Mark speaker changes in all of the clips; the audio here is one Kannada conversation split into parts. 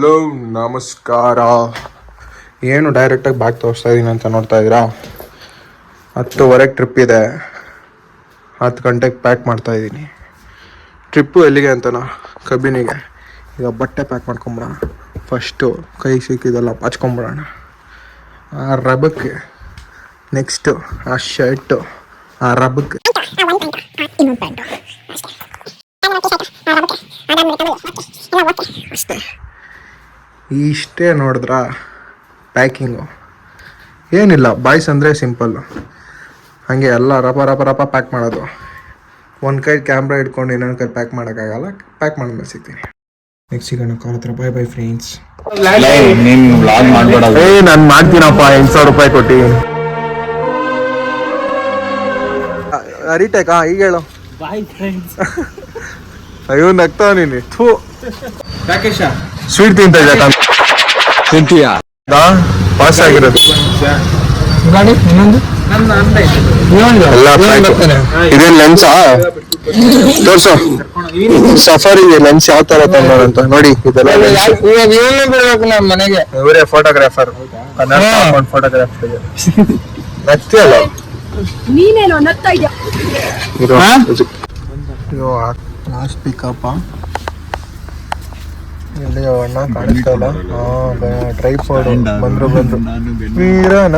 Speaker 1: ಹಲೋ ನಮಸ್ಕಾರ. ಏನು ಡೈರೆಕ್ಟಾಗಿ ಬ್ಯಾಗ್ ತೋರಿಸ್ತಾ ಇದ್ದೀನಿ ಅಂತ ನೋಡ್ತಾ ಇದ್ದೀರಾ? 10:30 ಟ್ರಿಪ್ ಇದೆ. 10 ಗಂಟೆಗೆ ಪ್ಯಾಕ್ ಮಾಡ್ತಾ ಇದ್ದೀನಿ. ಟ್ರಿಪ್ಪು ಎಲ್ಲಿಗೆ ಅಂತನಾ? ಕಬಿನಿಗೆ. ಈಗ ಬಟ್ಟೆ ಪ್ಯಾಕ್ ಮಾಡ್ಕೊಂಬಿಡೋಣ. ಫಸ್ಟು ಕೈ ಸಿಕ್ಕಿದೆಲ್ಲ ಹಚ್ಕೊಂಬಿಡೋಣ. ಆ ರಬಕ್ಕೆ ನೆಕ್ಸ್ಟು ಆ ಶರ್ಟು ಆ ರಬಕ್ಕೆ ಅಷ್ಟೇ. ಇಷ್ಟೇ ನೋಡಿದ್ರ ಪ್ಯಾಕಿಂಗು ಏನಿಲ್ಲ. ಬಾಯ್ಸ್ ಅಂದರೆ ಸಿಂಪಲ್ಲು, ಹಾಗೆ ಎಲ್ಲ ರಪ ಪ್ಯಾಕ್ ಮಾಡೋದು. ಒಂದು ಕೈ ಕ್ಯಾಮ್ರಾ ಇಟ್ಕೊಂಡು ಇನ್ನೊಂದು ಕೈ ಪ್ಯಾಕ್ ಮಾಡೋಕ್ಕಾಗಲ್ಲ. ಪ್ಯಾಕ್ ಮಾಡಿದ್ಮೇಲೆ ಸಿಗ್ತೀನಿ. ನೆಕ್ಸ್ಟ್ ಸಿಗೋಣ ಕಾಲ್ ಹತ್ರ. Bye bye friends. ನಾನು ಮಾಡ್ತೀನಪ್ಪ 8,000 ರೂಪಾಯಿ ಕೊಟ್ಟು. ಅರಿಟೇಕಾ ಈಗ ಹೇಳು.
Speaker 2: Bye friends.
Speaker 1: ಅಯ್ಯೋ ನಗ್ತಾವ ನೀನು. ಥೂ
Speaker 2: ರಾಕೇಶ
Speaker 1: ಸ್ವೀಟ್ ತಿಂತೀಯಾ? ಪಾಸ್ ಆಗಿರೋದು ಇದೇನು ಲೆನ್ಸಾ? ತೋರ್ಸು ಸಫಾರಿ ಲೆನ್ಸ್ ಯಾವ ತರ ತಂದೋರಂತ ನೋಡಿ. ಇದೆಲ್ಲ
Speaker 2: ಮನೆಗೆ
Speaker 1: ಇವರೇ ಫೋಟೋಗ್ರಾಫರ್. ಫೋಟೋಗ್ರಾಫರ್ ನಗ್ತಿಯಲ್ಲ ಲಾಸ್ಟ್ ಪಿಕಪ್. ಇಲ್ಲಿ ಅಣ್ಣ ಕಾಣಿಸ್ತಾ ಇಲ್ಲ. ಟ್ರೈಪಾಡ್ ಬಂದ್ರು ವೀರನ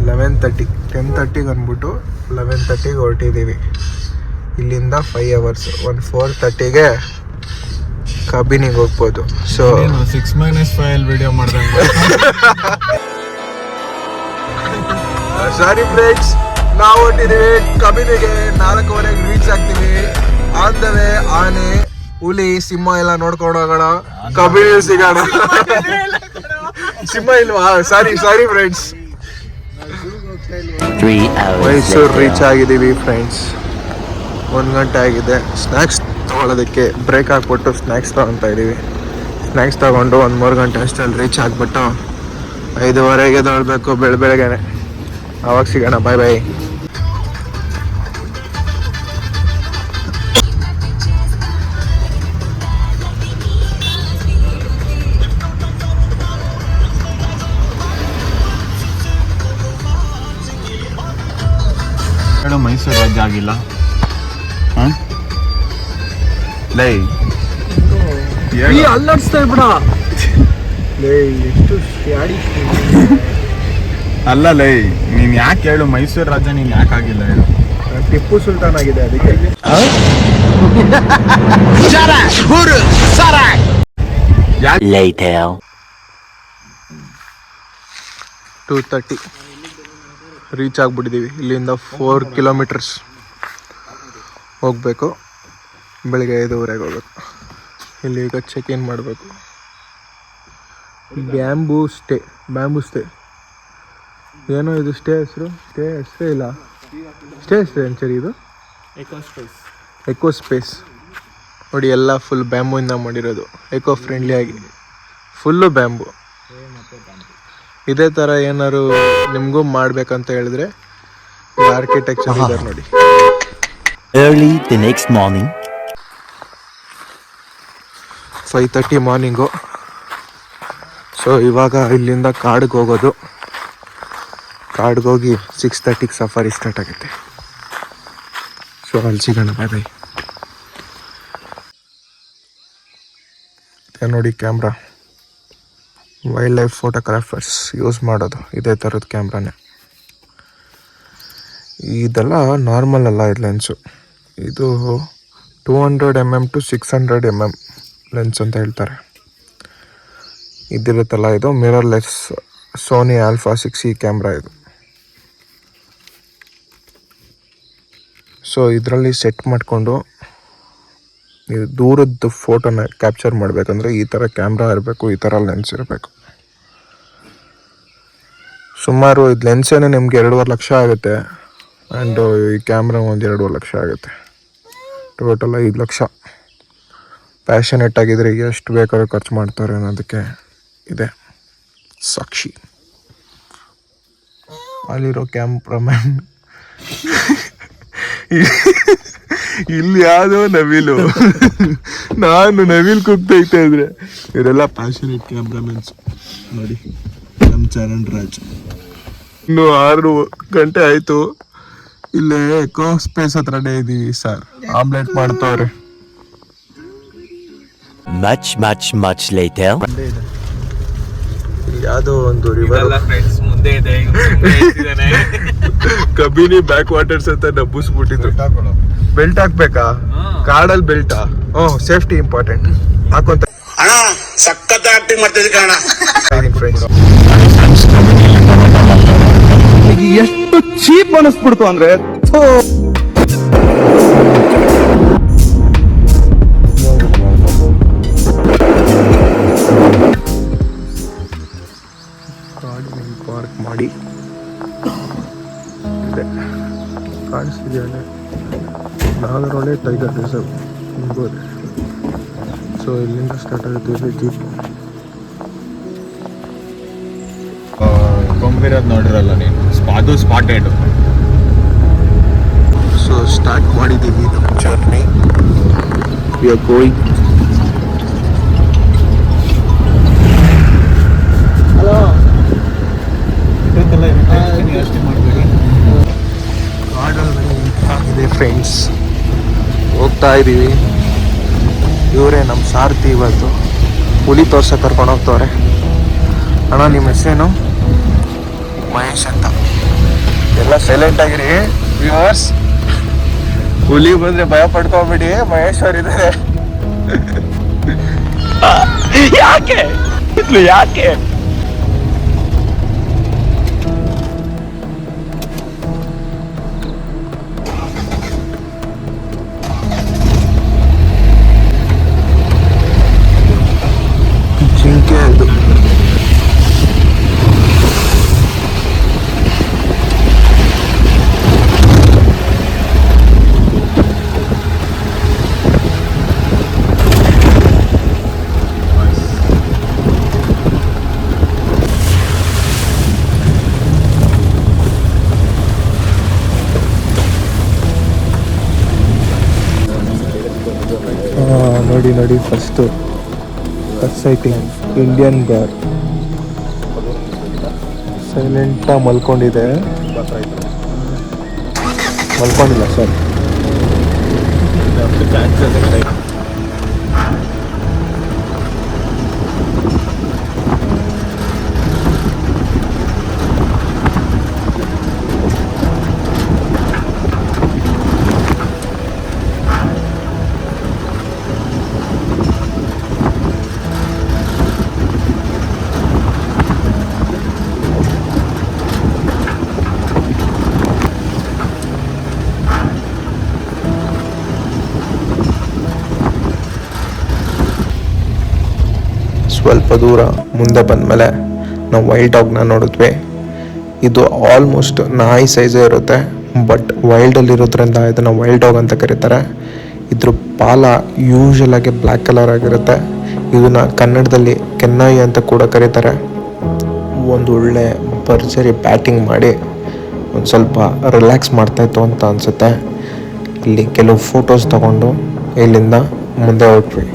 Speaker 1: 11:30 10:30 ಅಂದ್ಬಿಟ್ಟು 11:30 ಹೊರಟಿದ್ದೀವಿ. ಇಲ್ಲಿಂದ 5 hours. 4:30 ಕಬಿನಿಗೆ ಹೋಗ್ಬೋದು. ಸೊ
Speaker 2: 6-5 ವಿಡಿಯೋ ಮಾಡ್ದಂಗೆ.
Speaker 1: ಸಾರಿ ಫ್ರೆಂಡ್ಸ್, ನಾವು ಹೊರಟಿದ್ದೀವಿ ಕಬಿನಿಗೆ. 4:15 ರೀಚ್ ಆಗ್ತೀವಿ. ಆನ್ ದ ವೇ ಆನೆ, ಹುಲಿ, ಸಿಂಹ ಎಲ್ಲ ನೋಡ್ಕೊಂಡು ಹೋಗೋಣ. ಕಬಿನಿ ಸಿಗೋಣ. ಸಿಂಹ ಇಲ್ವಾ? Sorry friends. ಮೈಸೂರು ರೀಚ್ ಆಗಿದ್ದೀವಿ ಫ್ರೆಂಡ್ಸ್. 1 ಗಂಟೆ ಆಗಿದೆ. ಸ್ನ್ಯಾಕ್ಸ್ ತೊಗೊಳೋದಕ್ಕೆ ಬ್ರೇಕ್ ಹಾಕ್ಬಿಟ್ಟು ಸ್ನ್ಯಾಕ್ಸ್ ತೊಗೊತಾ ಇದ್ದೀವಿ. ಸ್ನ್ಯಾಕ್ಸ್ ತೊಗೊಂಡು 1-3 ಗಂಟೆ ಅಷ್ಟರಲ್ಲಿ ರೀಚ್ ಆಗಿಬಿಟ್ಟು 5:15 ತೊಗೊಳ್ಬೇಕು ಬೆಳಗ್ಗೆನೆ. ಅವಾಗ ಸಿಗೋಣ. ಬಾಯ್ ಬಾಯ್.
Speaker 2: ಮೈಸೂರು ರಾಜ್ಯ ಆಗಿಲ್ಲ. ಲೈ ಅಲ್ಲಾಡ್ಸ್ತಾ ಬಿಡ.
Speaker 1: ಎಷ್ಟು
Speaker 2: ಅಲ್ಲ ಲೈ, ನೀನ್ ಯಾಕೆ ಹೇಳು ಮೈಸೂರು ರಾಜ್ಯ ನೀನ್ ಯಾಕೆ ಆಗಿಲ್ಲ ಹೇಳು?
Speaker 1: ಟಿಪ್ಪು ಸುಲ್ತಾನ್ ಆಗಿದೆ ಅದಕ್ಕೆ. 2:30 ರೀಚ್ ಆಗಿಬಿಟ್ಟಿದ್ದೀವಿ. ಇಲ್ಲಿಂದ 4 ಕಿಲೋಮೀಟರ್ಸ್ ಹೋಗಬೇಕು. ಬೆಳಿಗ್ಗೆ 5:30 ಹೋಗ್ಬೇಕು. ಇಲ್ಲಿ ಈಗ ಚೆಕ್ ಇನ್ ಮಾಡಬೇಕು. ಬ್ಯಾಂಬೂ ಸ್ಟೇ ಏನೋ ಇದು ಸ್ಟೇ ಹೆಸರೇ ಇಲ್ಲ. ಸ್ಟೇ ಹೆಸರು ಏನು ಸರಿ? ಇದು ಎಕೋ ಸ್ಪೇಸ್ ನೋಡಿ. ಎಲ್ಲ ಫುಲ್ ಬ್ಯಾಂಬೂಯಿಂದ ಮಾಡಿರೋದು. ಎಕೋ ಫ್ರೆಂಡ್ಲಿ ಆಗಿ ಫುಲ್ಲು ಬ್ಯಾಂಬೂ. ಇದೇ ಥರ ಏನಾದ್ರು ನಿಮಗೂ ಮಾಡಬೇಕಂತ ಹೇಳಿದ್ರೆ ಆರ್ಕಿಟೆಕ್ಚರ್ ಇದ್ದಾರೆ ನೋಡಿ.
Speaker 3: Early the next morning.
Speaker 1: 5:30 morning. So ಇವಾಗ ಇಲ್ಲಿಂದ ಕಾಡಿಗೆ ಹೋಗೋದು. ಕಾಡಿಗೆ ಹೋಗಿ 6:30 ಸಫಾರಿ ಸ್ಟಾರ್ಟ್ ಆಗುತ್ತೆ. ಸೊ ಅಲ್ಲಿ ಸಿಗೋಣ. ಬಾಯ್ ಬಾಯ್. ನೋಡಿ camera, wild life photographers use ಮಾಡೋದು ಇದೇ ಥರದ ಕ್ಯಾಮ್ರಾನೇ. ಇದೆಲ್ಲ ನಾರ್ಮಲ್ ಅಲ್ಲ. ಇದು ಲೆನ್ಸು. ಇದು 200 mm to 600 mm ಲೆನ್ಸ್ ಅಂತ ಹೇಳ್ತಾರೆ. ಇದಿರುತ್ತಲ್ಲ, ಇದು mirrorless Sony Alpha 6E camera ಇದು. ಸೊ ಇದರಲ್ಲಿ ಸೆಟ್ ಮಾಡಿಕೊಂಡು ನೀವು ದೂರದ್ದು ಫೋಟೋನ ಕ್ಯಾಪ್ಚರ್ ಮಾಡಬೇಕಂದ್ರೆ ಈ ಥರ ಕ್ಯಾಮ್ರಾ ಇರಬೇಕು, ಈ ಥರ ಲೆನ್ಸ್ ಇರಬೇಕು. ಸುಮಾರು ಇದು ಲೆನ್ಸೇನೆ ನಿಮ್ಗೆ 2.5 ಲಕ್ಷ ಆಗುತ್ತೆ. ಆ್ಯಂಡ್ ಈ ಕ್ಯಾಮ್ರಾ ಒಂದು 2.5 ಲಕ್ಷ ಆಗುತ್ತೆ. ಟೋಟಲ್ 5 ಲಕ್ಷ. ಪ್ಯಾಷನೆಟ್ ಆಗಿದ್ರೆ ಎಷ್ಟು ಬೇಕಾದ್ರೂ ಖರ್ಚು ಮಾಡ್ತಾರೆ ಅನ್ನೋದಕ್ಕೆ ಇದೆ ಸಾಕ್ಷಿ. ಅಲ್ಲಿರೋ ಕ್ಯಾಮ್ರಾಮ್ಯಾನ್ ಇಲ್ಲಿ ಯಾವ್ದೋ ನವಿಲು. ನಾನು ನವಿಲ್ ಕೂಗ್ತೈತೆ ಇದ್ರೆ ಇವರೆಲ್ಲ ಪ್ಯಾಷನೇಟ್ ಕ್ಯಾಮ್ರಾಮನ್ಸ್ ನೋಡಿ. ನಮ್ಮ ಚರಣ್ ರಾಜ್. ಇನ್ನು 6 ಗಂಟೆ ಆಯ್ತು. ಇಲ್ಲೇ ಎಕೋ ಸ್ಪೇಸ್ ಹತ್ರನೇ ಇದೀವಿ ಸರ್. ಆಮ್ಲೆಟ್ ಮಾಡ್ತವ್ರೆ.
Speaker 3: Much later.
Speaker 1: ಯಾವ್ದೋ ಒಂದು ರಿವರ್
Speaker 2: ಮುಂದೆ ಇದೆ
Speaker 1: ಕಬಿನಿ ಬ್ಯಾಕ್ ವಾಟರ್ಸ್ ಅಂತ ಡಬ್ಬಿಸ್ಬಿಟ್ಟಿದ್ರು. ಬೆಲ್ಟ್ ಹಾಕ್ಬೇಕಾ? ಕಾಡಲ್ಲಿ ಬೆಲ್ಟಾ? Safety important. ಹಾಕೊಂತ
Speaker 4: ಸಖತ್ ಆಕ್ಟಿಂಗ್ ಮಾಡ್ತಿದ್ದೆ ಕಾರಣ.
Speaker 1: ಫ್ರೆಂಡ್ಸ್
Speaker 5: ಎಷ್ಟು ಚೀಪ್ ಅನಿಸ್ಬಿಡ್ತು ಅಂದ್ರೆ
Speaker 1: ಕಾಡಿನಲ್ಲಿ ಪಾರ್ಕ್ ಮಾಡಿ ಇದೆ ಕಾಣಿಸ್ತಿದೆಯಲ್ಲ ನಾಗರಹೊಳೆ ಟೈಗರ್ ರಿಸರ್ವ್ ಹಿಂಗೋದೆ. ಸೊ ಇಲ್ಲಿಂದ ಸ್ಟಾರ್ಟ್ ಆಗುತ್ತೆ ಜೀಪ್.
Speaker 2: ಕೊಂಬಿರೋದು ನೋಡಿರಲ್ಲ ನೀನು, ಅದು ಸ್ಪಾಟೆಡ್.
Speaker 1: ಸೊ ಸ್ಟಾರ್ಟ್ ಮಾಡಿದ್ದೀವಿ ನಮ್ಮ ಜರ್ನಿ. We are going. ಕಾಡಲ್ಲಿ ಫ್ರೆಂಡ್ಸ್ ಹೋಗ್ತಾ ಇದ್ದೀವಿ. ಇವರೇ ನಮ್ಮ ಸಾರಥಿ. ಇವತ್ತು ಹುಲಿ ತೋರ್ಸಕ್ಕೆ ಕರ್ಕೊಂಡು ಹೋಗ್ತವ್ರೆ. ಅಣ್ಣ ನಿಮ್ಮ ಹೆಸರೇನು? ಮಹೇಶ್ ಅಂತ. ಎಲ್ಲ ಸೈಲೆಂಟ್ ಆಗಿರಿ ವ್ಯೂವರ್ಸ್. ಹುಲಿ ಬಂದ್ರೆ ಭಯ ಪಡ್ಕೊಂಬಿಡಿ. ಮಹೇಶ್ ಅವ್ರು ಇದ್ದಾರೆ.
Speaker 5: ಯಾಕೆ
Speaker 1: ಜಿಂಕೆ ಅದು. ನೋಡಿ ಫಸ್ಟ್ ಸೈಟಿಂಗ್ ಇಂಡಿಯನ್ ಗಾರ್ ಸೈಲೆಂಟಾಗಿ ಮಲ್ಕೊಂಡಿದೆ. ಮಲ್ಕೊಂಡಿಲ್ಲ ಸರ್. ಸ್ವಲ್ಪ ದೂರ ಮುಂದೆ ಬಂದಮೇಲೆ ನಾವು ವೈಲ್ಡ್ ಡಾಗ್ನ ನೋಡಿದ್ವಿ. ಇದು ಆಲ್ಮೋಸ್ಟ್ ನಾಯಿ ಸೈಜೇ ಇರುತ್ತೆ, ಬಟ್ ವೈಲ್ಡಲ್ಲಿರೋದ್ರಿಂದ ಇದನ್ನು ವೈಲ್ಡ್ ಡಾಗ್ ಅಂತ ಕರೀತಾರೆ. ಇದ್ರ ಪಾಲ ಯೂಶಲ್ ಆಗಿ ಬ್ಲ್ಯಾಕ್ ಕಲರ್ ಆಗಿರುತ್ತೆ. ಇದನ್ನು ಕನ್ನಡದಲ್ಲಿ ಕೆನ್ನಾಯಿ ಅಂತ ಕೂಡ ಕರೀತಾರೆ. ಒಂದು ಒಳ್ಳೆ ಭರ್ಜರಿ ಬ್ಯಾಟಿಂಗ್ ಮಾಡಿ ಒಂದು ಸ್ವಲ್ಪ ರಿಲ್ಯಾಕ್ಸ್ ಮಾಡ್ತಾಯಿತ್ತು ಅಂತ ಅನಿಸುತ್ತೆ. ಇಲ್ಲಿ ಕೆಲವು ಫೋಟೋಸ್ ತಗೊಂಡು ಇಲ್ಲಿಂದ ಮುಂದೆ ಹೊರಟ್ವಿ.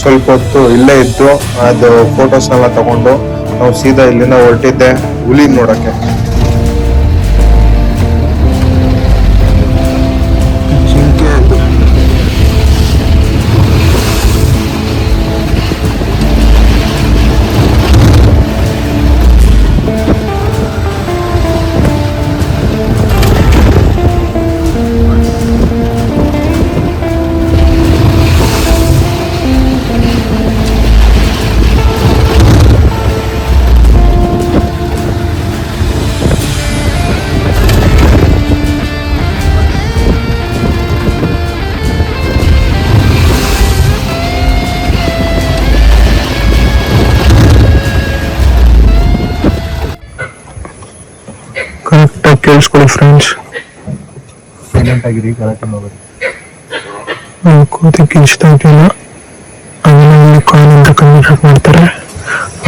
Speaker 1: ಸ್ವಲ್ಪ ಹೊತ್ತು ಇಲ್ಲೇ ಇದ್ದು ಅದು ಫೋಟೋಸ್ನೆಲ್ಲ ತಗೊಂಡು ನಾವು ಸೀದಾ ಇಲ್ಲಿಂದ ಹೊರಟಿದ್ದೆ ಹುಲಿ ನೋಡೋಕ್ಕೆ. ಜಿಂಕೆ ಅದು. ಕೇಳಿಸ್ಕೊಳ್ಳಿ ಫ್ರೆಂಡ್ಸ್.
Speaker 2: ಸೈಲೆಂಟ್ ಆಗಿರಿ, ಕರೆಕ್ಟ್ ಹೋಗ್ರಿ.
Speaker 1: ಕೂತಿ ಕಿಂಚ್ತಾ ಇದೆಯಲ್ಲ, ಅದನ್ನ ಕಾಲ್ ಅಂತ ಕನ್ವರ್ಟ್ ಮಾಡ್ತಾರೆ.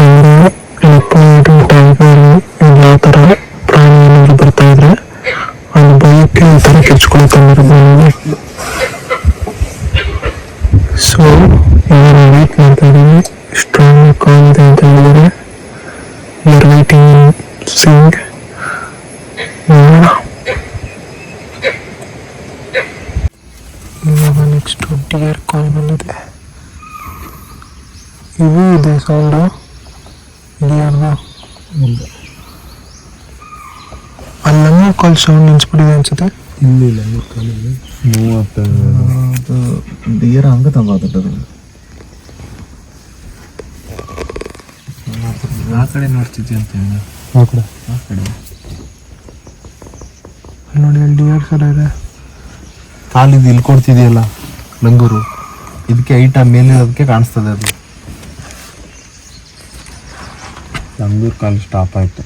Speaker 1: ಅವರು ಟೈಗರ್ ಯಾವ ಥರ ಪ್ರಾಣಿ ಏನಾದ್ರು ಬರ್ತಾ ಇದ್ರೆ ಅದು ಭಯಕ್ಕೆ ಈ ಥರ ಕಿರ್ಚ್ಕೊಳ್ತಾರೆ. ಸೊ ಇವರು ವೇಟ್ ಮಾಡ್ತಾ ಇದ್ದೀವಿ. ಸ್ಟ್ರಾಂಗ್ ಕಾಲ್ ಇದೆ ಅಂತ ಹೇಳಿದರೆ ಯುವರ್ ವೈಟಿಂಗ್ ಸಿಂಗ್. ಇವಾಗ ನೆಕ್ಸ್ಟ್ ಡಿಯರ್ ಕಾಲ್ ಬಂದಿದೆ. ಇವು ಇದೆ ಸೌಂಡು ಡಿಯರ್ದು. ಅಲ್ಲಂಗೆ ಕಾಲ್ ಸೌಂಡ್ ನಿಲ್ಸ್ಬಿಟ್ಟಿದೆ ಅನ್ಸುತ್ತೆ.
Speaker 2: ಇಲ್ಲ ಕಾಲಲ್ಲಿ ಮೂವತ್ತು ಡಿಯರ್ ಹಂಗೆ ತಗೋತದ. ಆ ಕಡೆ ನೋಡ್ತಿದ್ದೆ ಅಂತ
Speaker 1: ಆ ಕಡೆ ನೋಡಿ, ಅಲ್ಲಿ ಡಿಯರ್ಸ್ ಎಲ್ಲ ಇದೆ.
Speaker 2: ಕಾಲಿದ್ದು ಇಲ್ಲಿ ಕೊಡ್ತಿದೆಯಲ್ಲ ಲಂಗೂರು, ಇದಕ್ಕೆ ಐಟ ಮೇಲೆ ಅದಕ್ಕೆ ಕಾಣಿಸ್ತದೆ. ಅದು ಲಂಗೂರು ಕಾಲು ಸ್ಟಾಪ್ ಆಯ್ತು.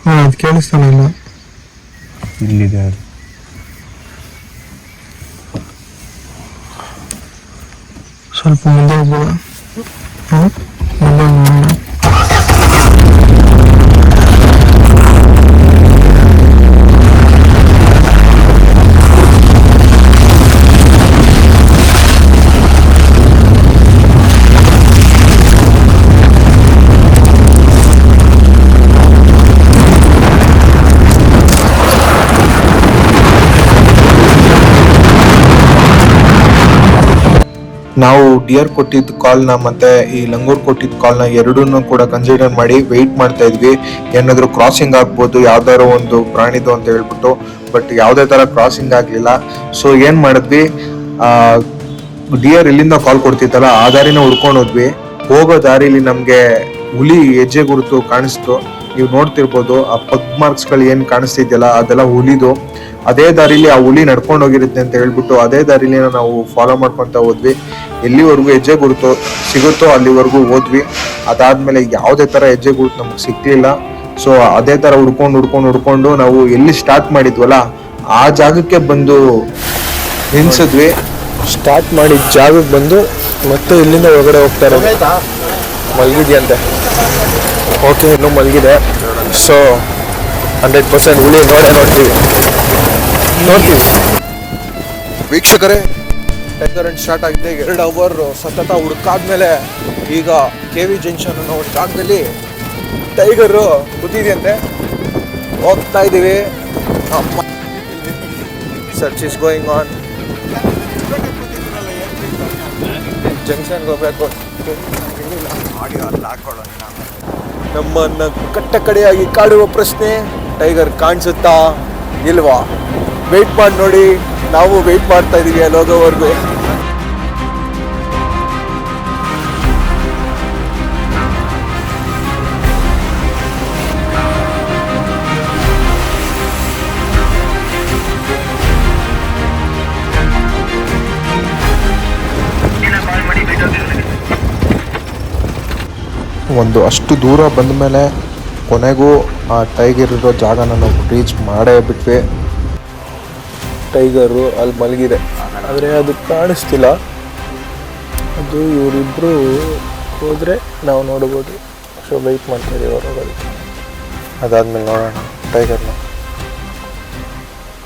Speaker 1: ಹಾಂ, ಅದು ಕೇಳಿಸ್ತಾನೆ ಇಲ್ಲ.
Speaker 2: ಇಲ್ಲಿದೆ ಅದು.
Speaker 1: ಸ್ವಲ್ಪ ಮುಂದೆ ಹೋಗ್ಬೋದ? ಹಾಂ, ಮುಂದೆ ಹೋಗೋಣ. ನಾವು ಡಿಯರ್ ಕೊಟ್ಟಿದ್ದ ಕಾಲ್ನ ಮತ್ತೆ ಈ ಲಂಗೂರ್ ಕೊಟ್ಟಿದ್ದ ಕಾಲ್ನ ಎರಡನ್ನೂ ಕೂಡ ಕನ್ಸಿಡರ್ ಮಾಡಿ ವೆಯ್ಟ್ ಮಾಡ್ತಾ ಇದ್ವಿ. ಏನಾದರೂ ಕ್ರಾಸಿಂಗ್ ಆಗ್ಬೋದು ಯಾವ್ದಾದ್ರು ಒಂದು ಪ್ರಾಣಿದು ಅಂತ ಹೇಳ್ಬಿಟ್ಟು, ಬಟ್ ಯಾವುದೇ ಥರ ಕ್ರಾಸಿಂಗ್ ಆಗಲಿಲ್ಲ. ಸೊ ಏನು ಮಾಡಿದ್ವಿ, ಡಿಯರ್ ಇಲ್ಲಿಂದ ಕಾಲ್ ಕೊಡ್ತಿತ್ತಲ್ಲ ಆ ದಾರಿನ ಹುಡ್ಕೊಂಡು ಹೋದ್ವಿ. ಹೋಗೋ ದಾರಿಲಿ ನಮಗೆ ಹುಲಿ ಹೆಜ್ಜೆ ಗುರುತು ಕಾಣಿಸ್ತು. ನೀವು ನೋಡ್ತಿರ್ಬೋದು, ಆ ಪಗ್ ಮಾರ್ಕ್ಸ್ಗಳು ಏನು ಕಾಣಿಸ್ತಿದ್ಯಲ್ಲ ಅದೆಲ್ಲ ಹುಲಿದು. ಅದೇ ದಾರಿಲಿ ಆ ಹುಲಿ ನಡ್ಕೊಂಡು ಹೋಗಿರುತ್ತೆ ಅಂತ ಹೇಳ್ಬಿಟ್ಟು ಅದೇ ದಾರಿಲಿ ನಾವು ಫಾಲೋ ಮಾಡ್ಕೊತ ಹೋದ್ವಿ. ಎಲ್ಲಿವರೆಗೂ ಹೆಜ್ಜೆ ಗುರುತು ಸಿಗುತ್ತೋ ಅಲ್ಲಿವರೆಗೂ ಹೋದ್ವಿ. ಅದಾದ್ಮೇಲೆ ಯಾವುದೇ ಥರ ಹೆಜ್ಜೆ ಗುರುತು ನಮಗೆ ಸಿಕ್ಲಿಲ್ಲ. ಸೊ ಅದೇ ಥರ ಹುಡ್ಕೊಂಡು ನಾವು ಎಲ್ಲಿ ಸ್ಟಾರ್ಟ್ ಮಾಡಿದ್ವಲ್ಲ ಆ ಜಾಗಕ್ಕೆ ಬಂದು ನಿಲ್ಸಿದ್ವಿ. ಸ್ಟಾರ್ಟ್ ಮಾಡಿದ ಜಾಗಕ್ಕೆ ಬಂದು ಮತ್ತೆ ಇಲ್ಲಿಂದ ಹೊರಗಡೆ ಹೋಗ್ತಾ ಇರೋದು. ಮಲಗಿದೆಯಂತೆ. ಓಕೆ, ಇನ್ನೂ ಮಲಗಿದೆ. ಸೊ 100% ಹುಳಿ ನೋಡ್ತೀವಿ. ವೀಕ್ಷಕರೇ, ಟೈಗರ್ ರನ್ ಸ್ಟಾರ್ಟ್ ಆಗಿದೆ. 2 ಅವರ್ ಸತತ ಹುಡುಕಾದ್ಮೇಲೆ ಈಗ KV ಜಂಕ್ಷನ್ ಅನ್ನೋ ಒಂದು ಜಾಗದಲ್ಲಿ ಟೈಗರು ಕೂತಿದೆಯಂತೆ. ಹೋಗ್ತಾ ಇದ್ದೀವಿ. Search is going on. ಜಂಕ್ಷನ್ಗೆ ಹೋಗ್ಬೇಕು. ನಮ್ಮನ್ನ ಕಟ್ಟಕಡೆಯಾಗಿ ಕಾಡುವ ಪ್ರಶ್ನೆ, ಟೈಗರ್ ಕಾಣಿಸುತ್ತಾ ಇಲ್ವಾ? ವೆಯ್ಟ್ ಮಾಡಿ ನೋಡಿ. ನಾವು ವೆಯ್ಟ್ ಮಾಡ್ತಾ ಇದೀವಿ ಅಲ್ಲಿ ಹೋಗೋವರೆಗೂ. ಒಂದು ಅಷ್ಟು ದೂರ ಬಂದ ಮೇಲೆ ಕೊನೆಗೂ ಆ ಟೈಗರ್ ಇರೋ ಜಾಗನ ನಾವು ರೀಚ್ ಮಾಡೇ ಬಿಟ್ವಿ. ಟೈಗರು ಅಲ್ಲಿ ಮಲಗಿದೆ, ಆದರೆ ಅದು ಕಾಣಿಸ್ತಿಲ್ಲ. ಅದು ಇವರಿಬ್ಬರು ಹೋದರೆ ನಾವು ನೋಡ್ಬೋದು. ಸೊ ವೆಯ್ಟ್ ಮಾಡ್ತಾ ಇದೀವಿ ಹೊರಗೋದಕ್ಕೆ. ಅದಾದ್ಮೇಲೆ ನೋಡೋಣ ಟೈಗರ್ನ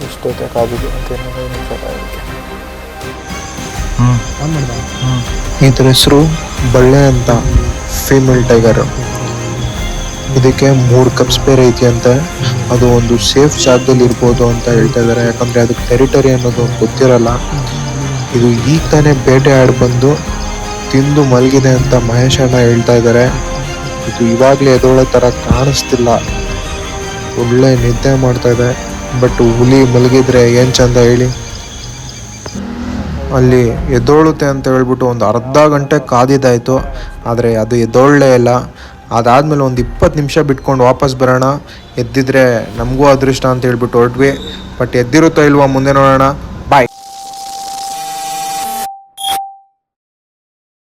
Speaker 1: ಎಷ್ಟೊತ್ತೆ ಕಾದಿದೆ ಅಂತ. ಇದರ ಹೆಸರು ಬಳ್ಳೆ ಅಂತ, ಫೀಮೇಲ್ ಟೈಗರ್. ಇದಕ್ಕೆ 3 ಕಪ್ಸ್ ಬೇರೆ ಐತಿಯಂತೆ. ಅದು ಒಂದು ಸೇಫ್ ಜಾಗದಲ್ಲಿ ಇರ್ಬೋದು ಅಂತ ಹೇಳ್ತಾ ಇದ್ದಾರೆ. ಯಾಕಂದರೆ ಅದಕ್ಕೆ ಟೆರಿಟರಿ ಅನ್ನೋದು ಗೊತ್ತಿರಲ್ಲ. ಇದು ಈಗ ತಾನೇ ಬೇಟೆ ಆಡಿ ಬಂದು ತಿಂದು ಮಲಗಿದೆ ಅಂತ ಮಹೇಶ್ ಅಣ್ಣ ಹೇಳ್ತಾ ಇದ್ದಾರೆ. ಇದು ಇವಾಗಲೇ ಎದೊಳ್ಳೆ ಥರ ಕಾಣಿಸ್ತಿಲ್ಲ, ಒಳ್ಳೆ ನಿದ್ದೆ ಮಾಡ್ತಾ ಇದೆ. ಬಟ್ ಹುಲಿ ಮಲಗಿದ್ರೆ ಏನು ಚಂದ ಹೇಳಿ. ಅಲ್ಲಿ ಎದ್ದೋಳುತ್ತೆ ಅಂತ ಹೇಳ್ಬಿಟ್ಟು ಒಂದು ಅರ್ಧ ಗಂಟೆ ಕಾದಿದ್ದಾಯಿತು, ಆದರೆ ಅದು ಎದ್ದೋಳಲೇ ಇಲ್ಲ. ಅದಾದಮೇಲೆ ಒಂದು 20 ನಿಮಿಷ ಬಿಟ್ಕೊಂಡು ವಾಪಸ್ ಬರೋಣ, ಎದ್ದಿದ್ರೆ ನಮಗೂ ಅದೃಷ್ಟ ಅಂತ ಹೇಳ್ಬಿಟ್ಟು ಹೊರಟ್ವಿ. ಬಟ್ ಎದ್ದಿರುತ್ತೋ ಇಲ್ವಾ ಮುಂದೆ ನೋಡೋಣ.